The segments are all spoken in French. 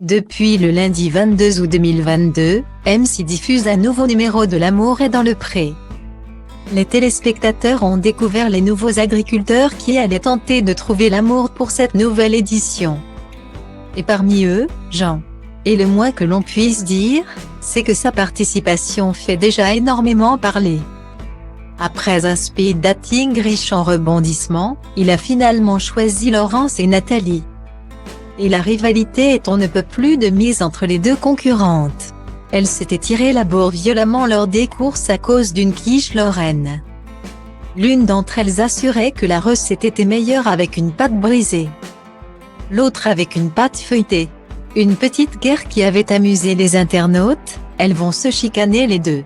Depuis le lundi 22 août 2022, M6 diffuse un nouveau numéro de L'amour est dans le pré. Les téléspectateurs ont découvert les nouveaux agriculteurs qui allaient tenter de trouver l'amour pour cette nouvelle édition. Et parmi eux, Jean. Et le moins que l'on puisse dire, c'est que sa participation fait déjà énormément parler. Après un speed dating riche en rebondissements, il a finalement choisi Laurence et Nathalie. Et la rivalité est on ne peut plus de mise entre les deux concurrentes. Elle s'était tirée la bourre violemment lors des courses à cause d'une quiche lorraine. L'une d'entre elles assurait que la recette était meilleure avec une pâte brisée. L'autre avec une pâte feuilletée. Une petite guerre qui avait amusé les internautes, elles vont se chicaner les deux.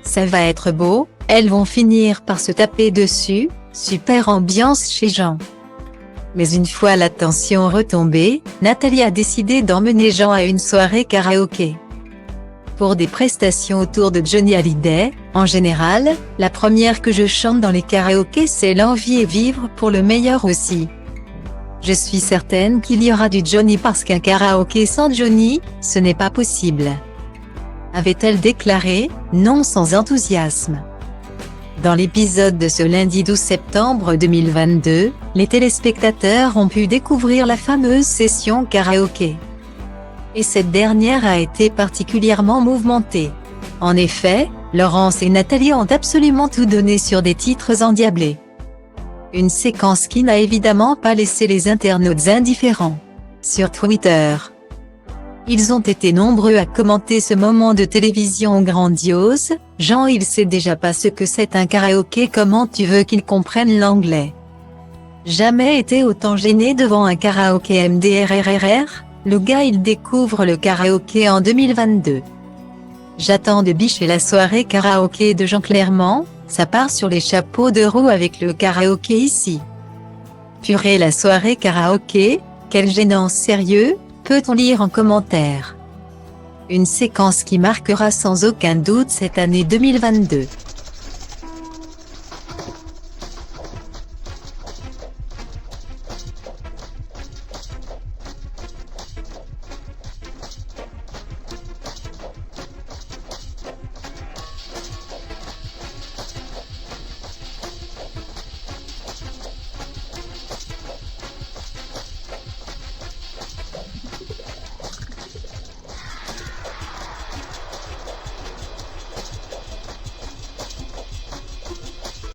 Ça va être beau, elles vont finir par se taper dessus, super ambiance chez Jean. Mais une fois la tension retombée, Nathalie a décidé d'emmener Jean à une soirée karaoké. Pour des prestations autour de Johnny Hallyday, en général, la première que je chante dans les karaokés c'est l'envie et vivre pour le meilleur aussi. Je suis certaine qu'il y aura du Johnny parce qu'un karaoké sans Johnny, ce n'est pas possible. Avait-elle déclaré, non sans enthousiasme. Dans l'épisode de ce lundi 12 septembre 2022, les téléspectateurs ont pu découvrir la fameuse session karaoké. Et cette dernière a été particulièrement mouvementée. En effet, Laurence et Nathalie ont absolument tout donné sur des titres endiablés. Une séquence qui n'a évidemment pas laissé les internautes indifférents. Sur Twitter, ils ont été nombreux à commenter ce moment de télévision grandiose. Jean, il sait déjà pas ce que c'est un karaoké, comment tu veux qu'il comprenne l'anglais? Jamais été autant gêné devant un karaoké MDRRRR, le gars il découvre le karaoké en 2022. J'attends de bicher la soirée karaoké de Jean Clermont, ça part sur les chapeaux de roue avec le karaoké ici. Purée la soirée karaoké, quelle gênance sérieux, peut-on lire en commentaire. Une séquence qui marquera sans aucun doute cette année 2022.